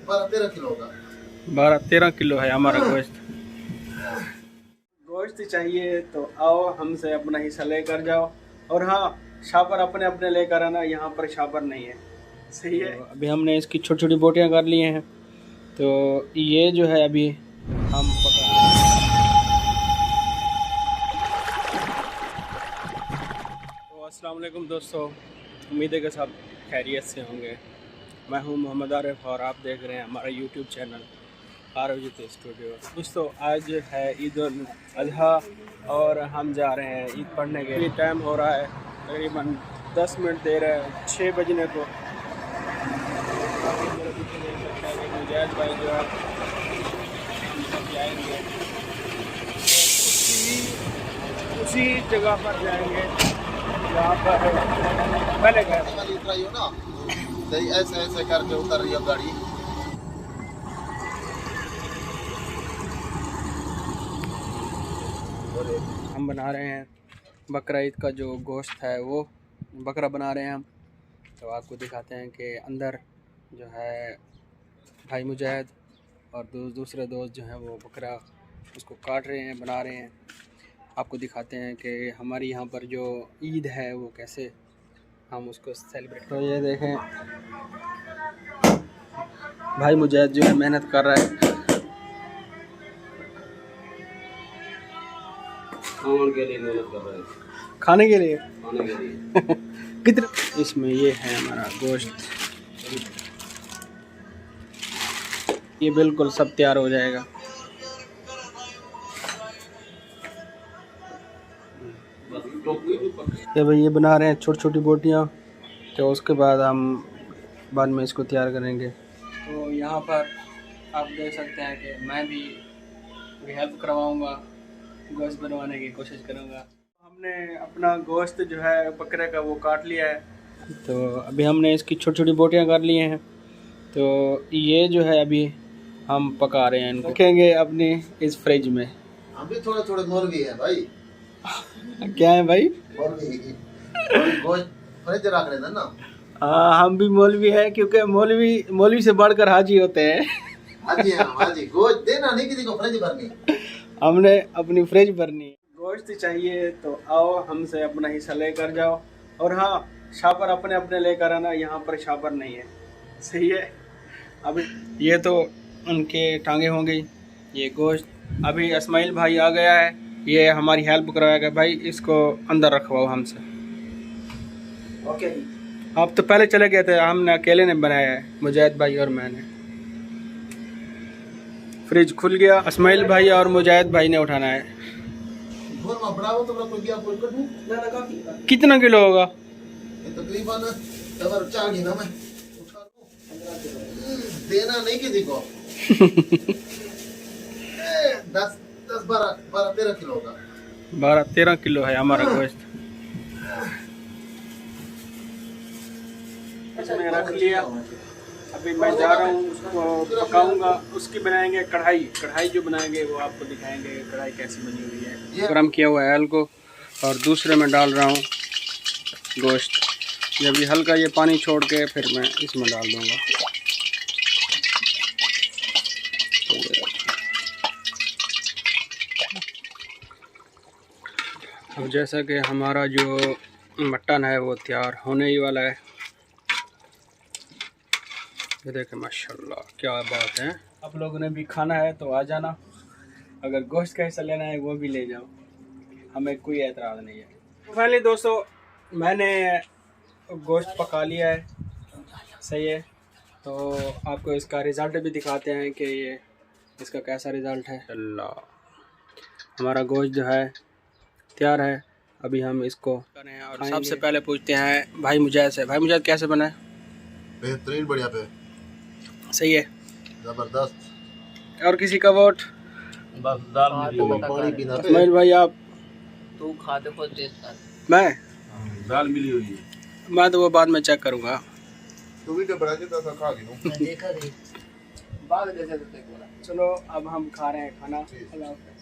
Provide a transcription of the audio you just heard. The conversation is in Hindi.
12-13 किलो होगा। 12-13 किलो है हमारा गोश्त। गोश्त चाहिए तो आओ, हमसे अपना हिस्सा लेकर जाओ। और हाँ, शापर अपने अपने लेकर आना, यहाँ पर शापर नहीं है। सही है। तो अभी हमने इसकी छोटी छोटी बोटियाँ कर ली हैं, तो ये जो है अभी हम पका। तो अस्सलाम वालेकुम दोस्तों, उम्मीद है कि सब खैरियत से होंगे। मैं हूँ मोहम्मद आरिफ और आप देख रहे हैं हमारा यूट्यूब चैनल आरवजित स्टूडियो। दोस्तों आज है ईद उल अजहा और हम जा रहे हैं ईद पढ़ने के लिए। टाइम हो रहा है तकरीबन 10 मिनट देर है 6 बजने को। मुजाहिद भाई जो है जाएंगे उसी जगह पर जाएंगे जहाँ पर पहले गए ना। ऐसे ऐसे करके उतर रही है गाड़ी। हम बना रहे हैं बकरा ईद का जो गोश्त है, वो बकरा बना रहे हैं हम। तो आपको दिखाते हैं कि अंदर जो है भाई मुजाहिद और दूसरे दोस्त जो हैं वो बकरा उसको काट रहे हैं, बना रहे हैं। आपको दिखाते हैं कि हमारी यहाँ पर जो ईद है वो कैसे हम उसको सेलिब्रेट। तो ये देखें भाई मुजाहिद जो है मेहनत कर रहा है के लिए, मेहनत कर रहे हैं खाने के लिए। लिए। कितना इसमें ये है हमारा गोश्त, ये बिल्कुल सब तैयार हो जाएगा। ये भाई ये बना रहे हैं छोटी छोटी बोटियाँ, तो उसके बाद हम बाद में इसको तैयार करेंगे। तो यहाँ पर आप देख सकते हैं कि मैं भी हेल्प करवाऊँगा, गोश्त बनवाने की कोशिश करूँगा। हमने अपना गोश्त जो है बकरे का वो काट लिया है, तो अभी हमने इसकी छोटी छोटी बोटियाँ कर ली हैं। तो ये जो है अभी हम पका रहे हैं, इनको रखेंगे अपनी इस फ्रिज में। हम भी थोड़े थोड़े मौलवी है भाई। क्या है भाई? गोश्त फ्रिज रख रहे थे ना। हाँ, हम भी मौलवी है, क्योंकि मौलवी से बढ़कर हाजी होते हैं। हाजी हाजी। गोश्त देना नहीं, किसी को फ्रिज भरनी, हमने अपनी फ्रिज भरनी। गोश्त चाहिए तो आओ, हमसे अपना हिस्सा लेकर जाओ। और हाँ, शापर अपने अपने लेकर आना, यहाँ पर शापर नहीं है। सही है। अभी ये तो उनके टांगे हो गई, ये गोश्त। अभी इस्माइल भाई आ गया है, ये हमारी हेल्प करवाएगा। भाई इसको अंदर रखवाओ हमसे। ओके। आप तो पहले चले गए थे, हमने अकेले ने बनाया है, मुजाहिद भाई और मैंने। फ्रिज खुल गया, इस्माइल भाई और मुजाहिद भाई ने उठाना है। कितना किलो होगा? तकरीबन देना नहीं किसी को। 12-13 किलो होगा। 12-13 किलो है हमारा गोश्त। इसमें रख लिया। अभी मैं जा रहा हूँ, उसको पकाऊंगा। उसकी बनाएंगे कढ़ाई जो बनाएंगे वो आपको दिखाएंगे कढ़ाई कैसी बनी हुई है। गरम किया हुआ है ऑयल को और दूसरे में डाल रहा हूँ गोश्त। जब ये हल्का ये पानी छोड़ के फिर मैं इसमें डाल दूँगा। अब जैसा कि हमारा जो मटन है वो तैयार होने ही वाला है। ये देखें माशाल्लाह, क्या बात है। आप लोगों ने भी खाना है तो आ जाना, अगर गोश्त का हिस्सा लेना है वो भी ले जाओ, हमें कोई एतराज़ नहीं है। तो फाइनली दोस्तों मैंने गोश्त पका लिया है, सही है। तो आपको इसका रिज़ल्ट भी दिखाते हैं कि ये इसका कैसा रिज़ल्ट है। अल्लाह, हमारा गोश्त जो है तैयार है। अभी हम इसको करें और सबसे पहले पूछते हैं भाई मुजाहिद से। भाई मुजाहिद कैसे बना है? बेहतरीन, बढ़िया पे, सही है, जबरदस्त। और किसी का वोट? बस दाल पानी पीना। इस्माइल भाई आप? तू खाते को टेस्ट मैं दाल मिली हुई है। मैं तो वो बाद में चेक करूँगा। तू भी तो बड़ा के खा देखा रे बाद जैसे चलो अब हम खा रहे हैं खाना। अल्लाह हाफ़िज़।